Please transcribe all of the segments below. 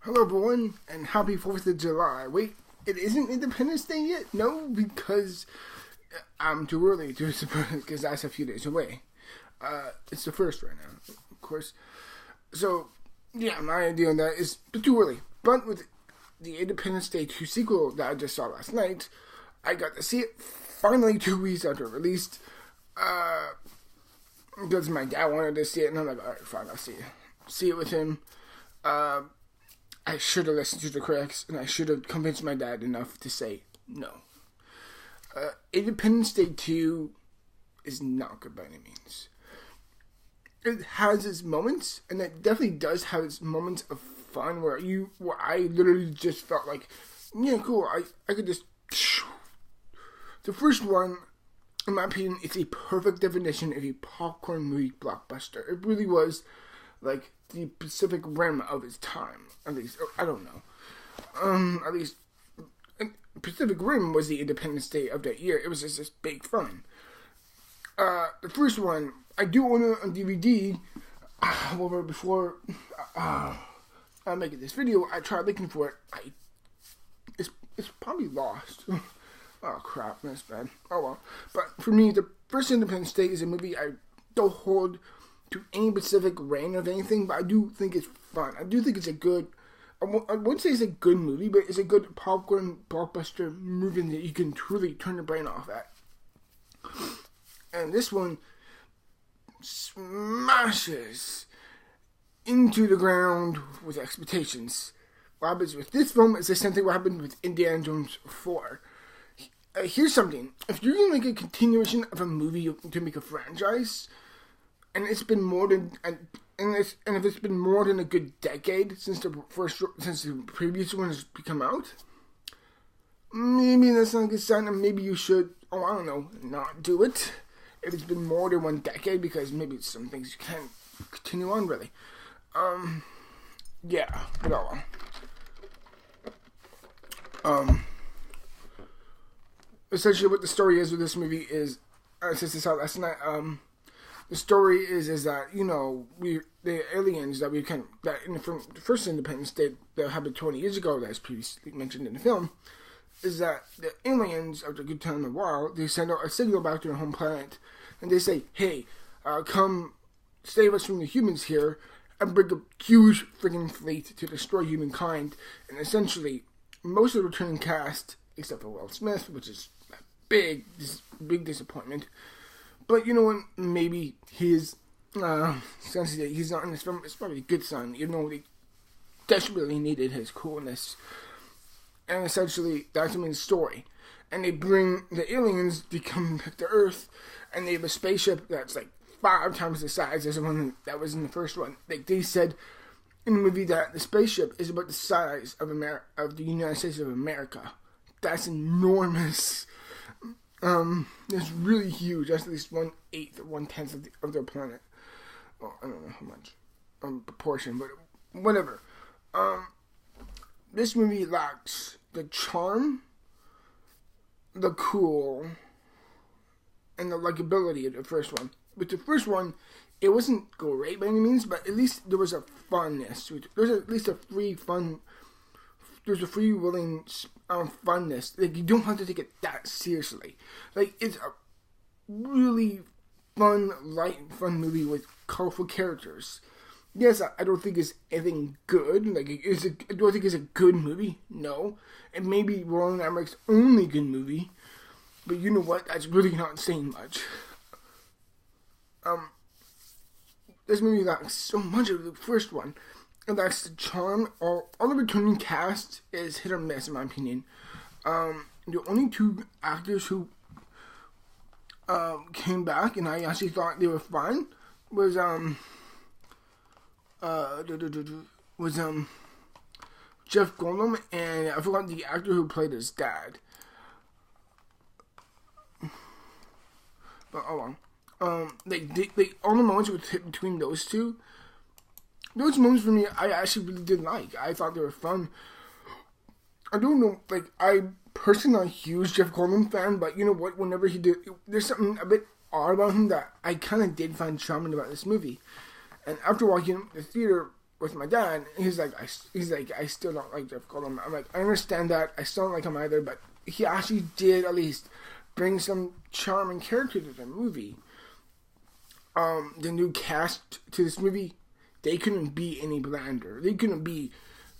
Hello everyone, and happy 4th of July. Wait, it isn't Independence Day yet? No, because I'm too early to suppose, because that's a few days away. It's the first right now, of course. So, yeah, my idea on that is too early. But with the Independence Day 2 sequel that I just saw last night, I got to see it finally 2 weeks after it released. Because my dad wanted to see it, and I'm like, alright, fine, I'll see it with him. I should have listened to the critics, and I should have convinced my dad enough to say no. Independence Day 2 is not good by any means. It has its moments, and it definitely does have its moments of fun where I literally just felt like, yeah, cool, I could just... The first one, in my opinion, it's a perfect definition of a popcorn movie blockbuster. It really was, like, the Pacific Rim of its time. At least, I don't know. At least, Pacific Rim was the Independence Day of that year. It was just this big fun. The first one, I do own it on DVD. However, before I'm making this video, I tried looking for it. It's probably lost. Oh crap, that's bad. Oh well. But for me, the first Independence Day is a movie I don't hold to any specific reign of anything, but I do think it's fun. I do think it's a good, I wouldn't say it's a good movie, but it's a good popcorn blockbuster movie that you can truly turn your brain off at. And this one smashes into the ground with expectations. What happens with this film is the same thing what happened with Indiana Jones 4. Here's something. If you're going to make a continuation of a movie to make a franchise, and it's been more than if it's been more than a good decade since the previous one has come out, maybe that's not a good sign, and maybe you should, I don't know, not do it. If it's been more than 1 decade, because maybe some things you can't continue on really. Yeah, but oh well. Essentially, what the story is with this movie is, since it's out last night, the story is that, you know, the aliens that in the first Independence Day that happened 20 years ago, that's previously mentioned in the film, is that the aliens, after a good time in a while, they send out a signal back to their home planet, and they say, hey, come save us from the humans here, and bring a huge freaking fleet to destroy humankind. And essentially, most of the returning cast, except for Will Smith, which is a big disappointment. But you know what? Maybe his sense that he's not in this film is probably a good sign. You know, they desperately needed his coolness. And essentially, that's the main story. And they bring the aliens to come back to Earth, and they have a spaceship that's like 5 times the size as the one that was in the first one. Like they said in the movie that the spaceship is about the size of the United States of America. That's enormous. It's really huge. That's at least 1/8 or 1/10 of their planet. Well, I don't know how much proportion, but whatever. This movie lacks the charm, the cool, and the likability of the first one. With the first one, it wasn't great by any means, but at least there was a funness. There's at least a freewheeling funness. Like, you don't have to take it that seriously. Like, it's a really fun, light and fun movie with colorful characters. Yes, I don't think it's anything good. Like, do I think it's a good movie? No. It may be Roland Emmerich's only good movie. But you know what? That's really not saying much. This movie lacks so much of the first one. And that's the charm. All the returning cast is hit or miss, in my opinion. The only 2 actors who came back, and I actually thought they were fine, was Jeff Goldblum, and I forgot the actor who played his dad. But oh well. All the moments between those two. Those moments for me, I actually really did like. I thought they were fun. I don't know, like, I'm personally not a huge Jeff Goldblum fan, but you know what, whenever he did, there's something a bit odd about him that I kind of did find charming about this movie. And after watching it in the theater, with my dad. He's like, I still don't like Jeff Goldblum. I'm like, I understand that. I still don't like him either, but he actually did at least bring some charm and character to the movie. The new cast to this movie, they couldn't be any blander. They couldn't be,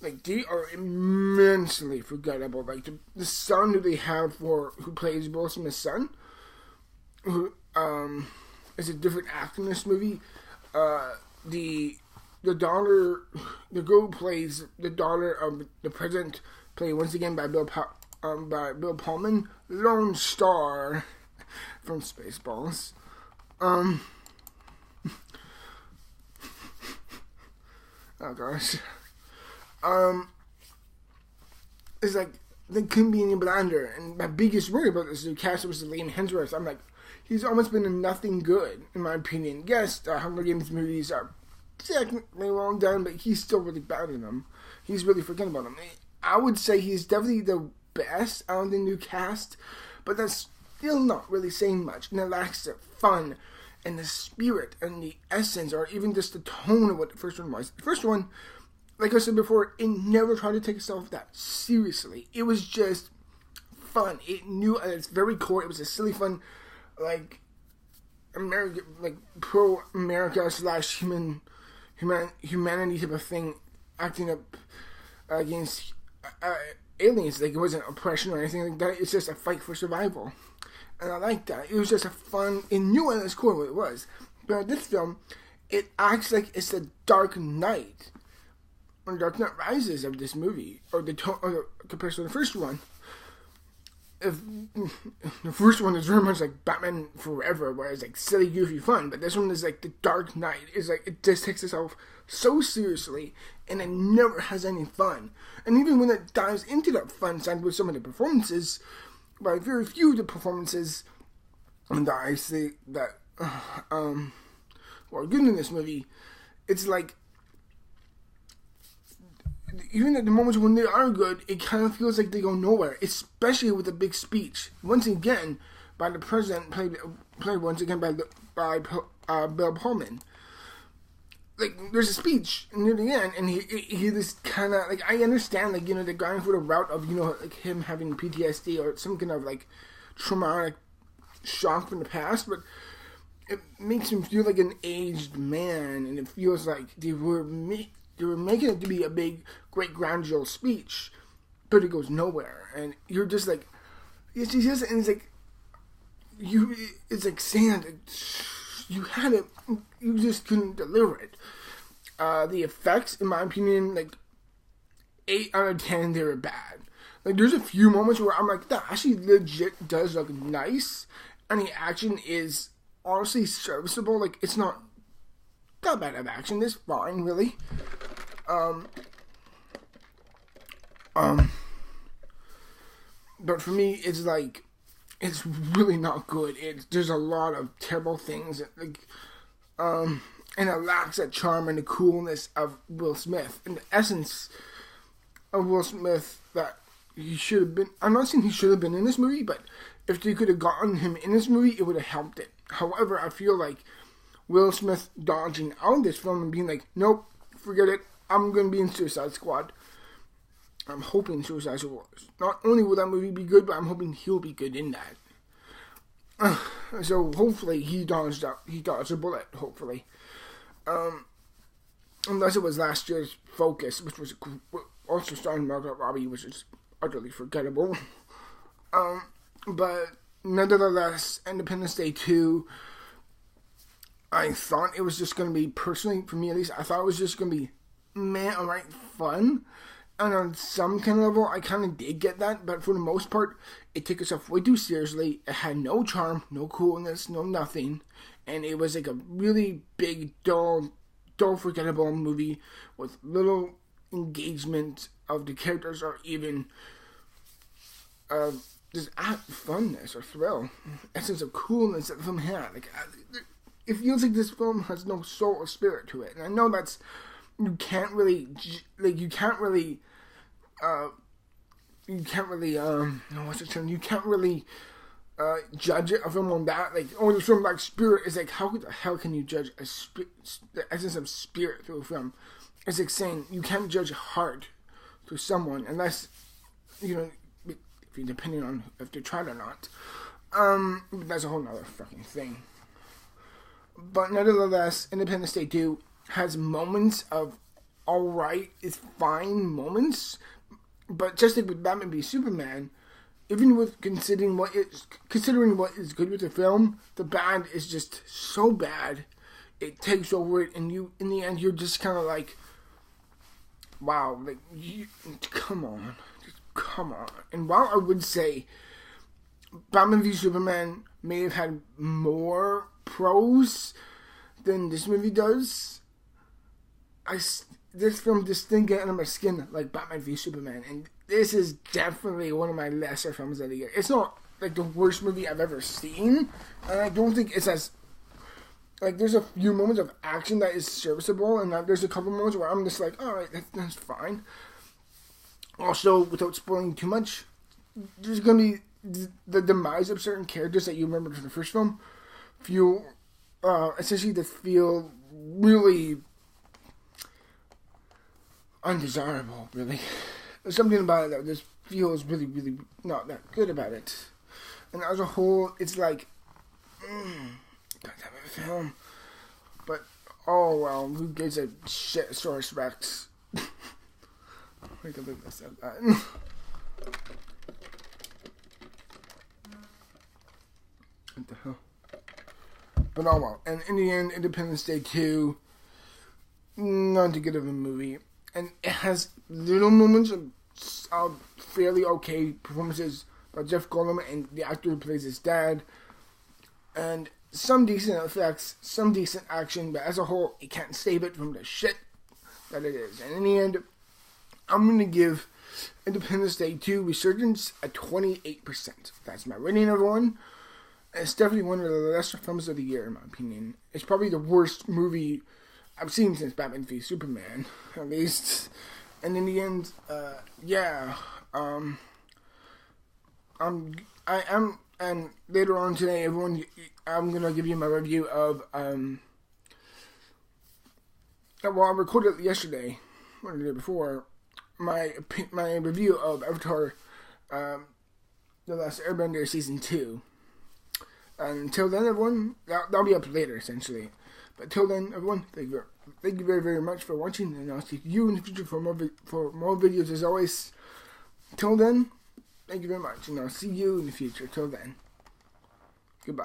like, they are immensely forgettable. Like, the son who they have who plays Will Smith's son, who is a different actor in this movie. The daughter, the girl who plays the daughter of the president, played once again by Bill Pullman, Lone Star from Spaceballs. Oh gosh. It's like they couldn't be any blander, and my biggest worry about this new cast was Liam Hemsworth. I'm like, he's almost been in nothing good, in my opinion. Yes, the Hunger Games movies are technically well done, but he's still really bad in them. He's really forgettable them. I would say he's definitely the best out of the new cast, but that's still not really saying much, and it lacks the fun and the spirit and the essence, or even just the tone of what the first one was. The first one, like I said before, it never tried to take itself that seriously. It was just fun. It knew at its very core, it was a silly fun, like America, like pro-America / humanity type of thing, acting up against aliens. Like, it wasn't oppression or anything like that. It's just a fight for survival. And I like that. It was just a fun, it knew at its core what it was. But in this film, it acts like it's the Dark Knight, or Dark Knight Rises of this movie, or compared to the first one. If the first one is very much like Batman Forever, where it's like silly, goofy fun, but this one is like the Dark Knight. It's like, it just takes itself so seriously, and it never has any fun. And even when it dives into that fun side with some of the performances, by very few of the performances that I say that were good in this movie, it's like, even at the moments when they are good, it kind of feels like they go nowhere, especially with a big speech. Once again, by the president, played once again by Bill Pullman. Like, there's a speech near the end, and he just kind of, like, I understand, like, you know, they're going for the route of, you know, like, him having PTSD or some kind of, like, traumatic shock from the past, but it makes him feel like an aged man, and it feels like they were making it to be a big, great, grandiose speech, but it goes nowhere, and you're just like, it's just, and it's like, it's like sand. You had it, you just couldn't deliver it. The effects, in my opinion, like, 8 out of 10, they were bad. Like, there's a few moments where I'm like, that actually legit does look nice, and the action is honestly serviceable. Like, it's not that bad of action. It's fine, really. But for me, it's like, it's really not good. There's a lot of terrible things, like, and it lacks that charm and the coolness of Will Smith, and the essence of Will Smith that he should have been. I'm not saying he should have been in this movie, but if they could have gotten him in this movie, it would have helped it. However, I feel like Will Smith dodging out of this film and being like, nope, forget it, I'm going to be in Suicide Squad. I'm hoping Suicide Squad. Not only will that movie be good, but I'm hoping he'll be good in that. So hopefully he dodged a bullet. Hopefully, unless it was last year's Focus, which was also starring Margot Robbie, which is utterly forgettable. But nevertheless, Independence Day 2. I thought it was just going to be, personally, for me at least, I thought it was just going to be, alright, fun. And on some kind of level, I kind of did get that, but for the most part, it took itself way too seriously. It had no charm, no coolness, no nothing. And it was like a really big, dull, forgettable movie with little engagement of the characters or even just funness or thrill. Essence of coolness that the film had. Like, it feels like this film has no soul or spirit to it. And I know that's, you can't really judge it, a film on that. Like, oh, this film like spirit is like, how the hell can you judge the essence of spirit through a film? it's like saying you can't judge hard to someone unless, if you're depending on if they tried or not. That's a whole nother fucking thing. But nevertheless, Independence Day 2 has moments of alright, it's fine moments. But just like with Batman v Superman, even with considering what is good with the film, the bad is just so bad, it takes over it, and you, in the end, you're just kind of like, wow, like, come on. And while I would say Batman v Superman may have had more pros than this movie does, this film just didn't get under my skin like Batman v Superman, and this is definitely one of my lesser films of the year. It's not like the worst movie I've ever seen, and I don't think it's as, like, there's a few moments of action that is serviceable, and there's a couple moments where I'm just like, alright, that's fine. Also, without spoiling too much, there's going to be the demise of certain characters that you remember from the first film essentially that feel really undesirable, really. There's something about it that just feels really, really not that good about it. And as a whole, it's like, that type of film. But, oh well, who gives a shit sort of respect? I can think I said that. What the hell? But oh well. And in the end, Independence Day 2, not too good of a movie. And it has little moments of fairly okay performances by Jeff Goldblum and the actor who plays his dad. And some decent effects, some decent action, but as a whole, it can't save it from the shit that it is. And in the end, I'm going to give Independence Day 2 Resurgence a 28%. That's my rating, everyone. It's definitely one of the lesser films of the year, in my opinion. It's probably the worst movie I've seen since Batman v Superman, at least. And in the end, and later on today, everyone, I'm gonna give you my review of, well, I recorded it yesterday, or the day before, my review of Avatar, The Last Airbender Season 2. And until then, everyone, that'll be up later, essentially. But until then, everyone, thank you very, very much for watching, and I'll see you in the future for more videos as always. Until then, thank you very much, and I'll see you in the future. Till then, goodbye.